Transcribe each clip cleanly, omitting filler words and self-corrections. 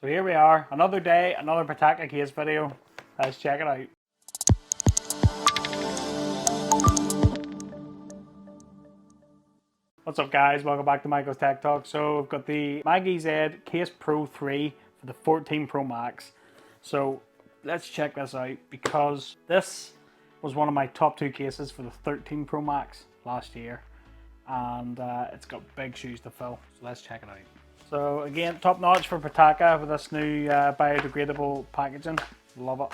So here we are, another day, another Pitaka case video. Let's check it out. What's up guys, welcome back to Michael's Tech Talk. So I've got the MagEZ Case Pro 3 for the 14 Pro Max. So let's check this out because this was one of my top two cases for the 13 Pro Max last year. And it's got big shoes to fill, so let's check it out. So again, top notch for Pitaka with this new biodegradable packaging. Love it.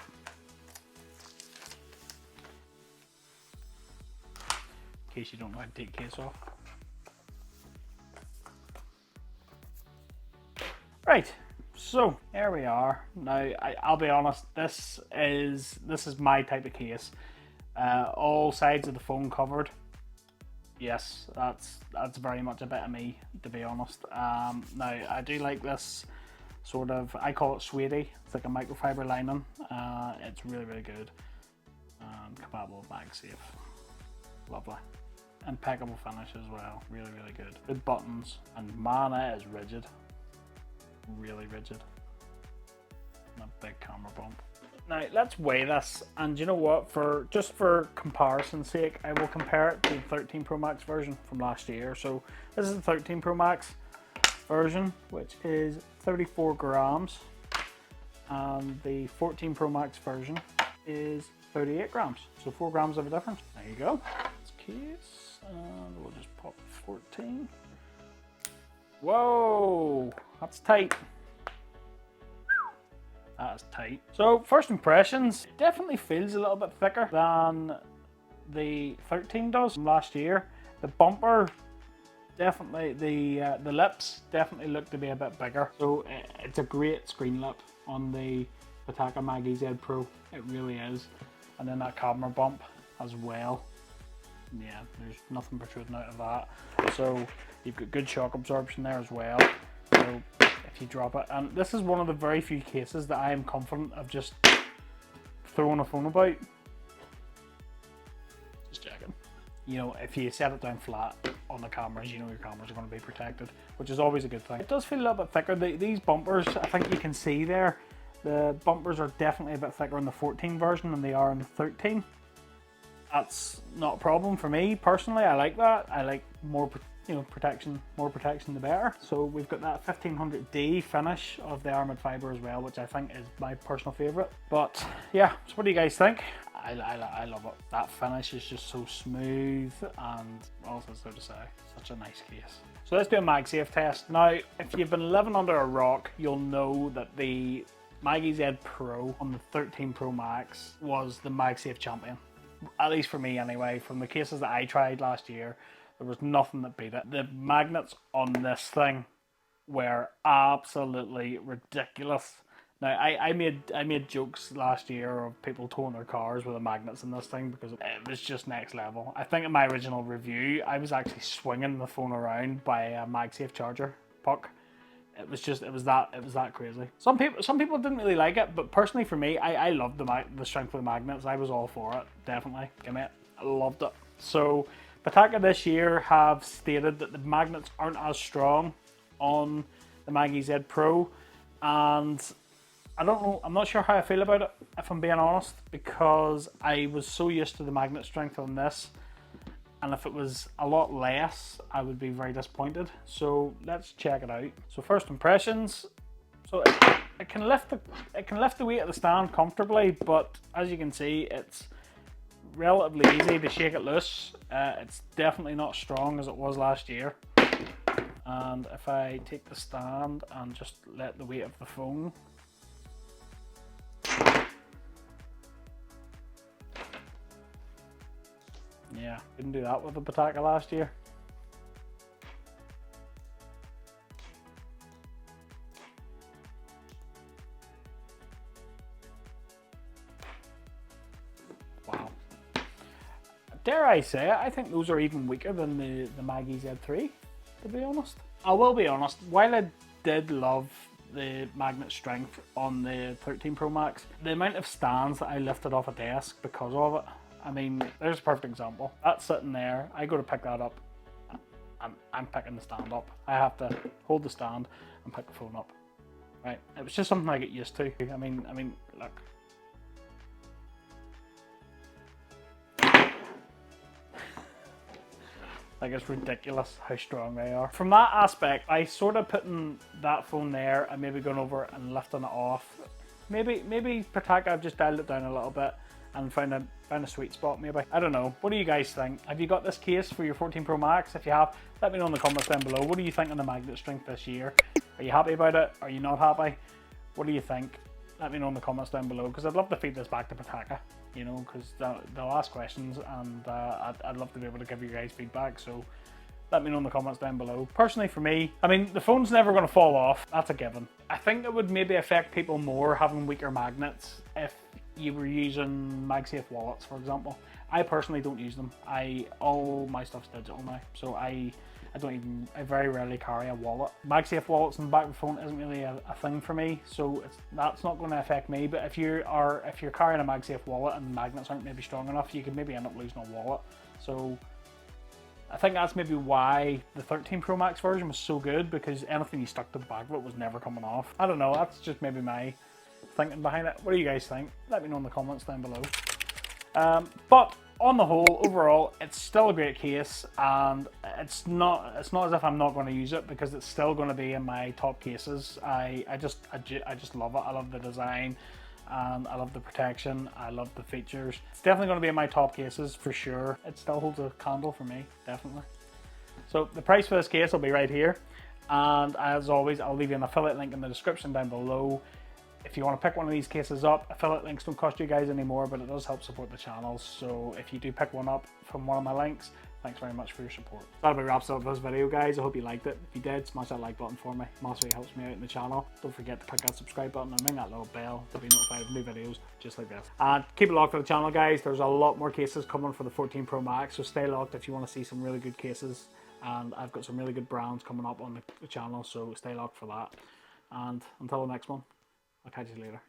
In case you don't know how to take case off. Right, so here we are. Now I'll be honest, this is my type of case. All sides of the phone covered. Yes, that's very much a bit of me, to be honest. Now I do like this sort of, I call it suede. It's like a microfiber lining. It's really good. Compatible with Magsafe. Lovely. Impeccable finish as well. Really good. Good buttons, and man, it is rigid. Really rigid. And a big camera bump. Now let's weigh this, and you know what, just for comparison's sake, I will compare it to the 13 Pro Max version from last year. So this is the 13 Pro Max version, which is 34 grams, and the 14 Pro Max version is 38 grams. So 4 grams of a difference. There you go. It's case, and we'll just pop 14. Whoa, that's tight. That is tight. So first impressions, it definitely feels a little bit thicker than the 13 does from last year. The bumper, definitely, the lips definitely look to be a bit bigger. So it's a great screen lip on the Pitaka MagEZ Pro. It really is. And then that camera bump as well. Yeah, there's nothing protruding out of that. So you've got good shock absorption there as well. So if you drop it, and this is one of the very few cases that I am confident of just throwing a phone about. Just checking. You know, if you set it down flat on the cameras, you know your cameras are going to be protected, which is always a good thing. It does feel a little bit thicker. These bumpers, I think you can see there, the bumpers are definitely a bit thicker in the 14 version than they are in the 13. That's not a problem for me personally. I like that. I like more, protection. More protection the better. So we've got that 1500D finish of the armored fiber as well, which I think is my personal favorite. But yeah, so what do you guys think? I love it. That finish is just so smooth, and also so to say, such a nice case. So let's do a MagSafe test. Now, if you've been living under a rock, you'll know that the MagEZ Pro on the 13 Pro Max was the MagSafe champion. At least for me anyway. From the cases that I tried last year, there was nothing that beat it. The magnets on this thing were absolutely ridiculous. Now I made jokes last year of people towing their cars with the magnets in this thing because it was just next level. I think in my original review I was actually swinging the phone around by a MagSafe charger puck. It was that crazy. Some people didn't really like it, but personally for me, I loved the strength of the magnets. I was all for it, definitely. Give me it. I loved it. So Pitaka this year have stated that the magnets aren't as strong on the MagEZ Pro, and I don't know. I'm not sure how I feel about it, if I'm being honest, because I was so used to the magnet strength on this. And if it was a lot less, I would be very disappointed. So let's check it out. So first impressions. So it can lift the weight of the stand comfortably, but as you can see, it's relatively easy to shake it loose. It's definitely not strong as it was last year. And if I take the stand and just let the weight of the phone. Yeah, couldn't do that with the Pitaka last year. Wow. Dare I say it, I think those are even weaker than the MagEZ 3, to be honest. I will be honest, while I did love the magnet strength on the 13 Pro Max, the amount of stands that I lifted off a desk because of it, I mean, there's a perfect example. That's sitting there, I go to pick that up, I'm picking the stand up. I have to hold the stand and pick the phone up. Right, it was just something I get used to. I mean, look. Like, it's ridiculous how strong they are. From that aspect, I sort of putting that phone there and maybe going over and lifting it off. Maybe Pitaka, I've just dialed it down a little bit and found a sweet spot maybe. I don't know. What do you guys think? Have you got this case for your 14 Pro Max? If you have, let me know in the comments down below. What do you think of the magnet strength this year? Are you happy about it? Are you not happy? What do you think? Let me know in the comments down below, because I'd love to feed this back to Pitaka, you know, because they'll ask questions, and I'd love to be able to give you guys feedback. So let me know in the comments down below. Personally, for me, I mean, the phone's never going to fall off. That's a given. I think it would maybe affect people more having weaker magnets if you were using Magsafe wallets, for example. I personally don't use them. All my stuff's digital now, so I very rarely carry a wallet. Magsafe wallets in the back of the phone isn't really a thing for me, so that's not going to affect me. But if you're carrying a Magsafe wallet and the magnets aren't maybe strong enough, you could maybe end up losing a wallet. So I think that's maybe why the 13 Pro Max version was so good, because anything you stuck to the back of it was never coming off. I don't know, that's just maybe my thinking behind it. What do you guys think? Let me know in the comments down below. But on the whole, overall, it's still a great case, and it's not as if I'm not going to use it, because it's still going to be in my top cases. I just love it. I love the design, and I love the protection. I love the features. It's definitely going to be in my top cases for sure. It still holds a candle for me, definitely. So the price for this case will be right here, and as always, I'll leave you an affiliate link in the description down below. If you want to pick one of these cases up, affiliate links don't cost you guys anymore, but it does help support the channel. So if you do pick one up from one of my links, thanks very much for your support. That about wraps up this video, guys. I hope you liked it. If you did, smash that like button for me. Massively helps me out in the channel. Don't forget to click that subscribe button and ring that little bell to be notified of new videos just like this. And keep it locked for the channel, guys. There's a lot more cases coming for the 14 Pro Max, so stay locked if you want to see some really good cases. And I've got some really good brands coming up on the channel, so stay locked for that. And until the next one, I'll catch you later.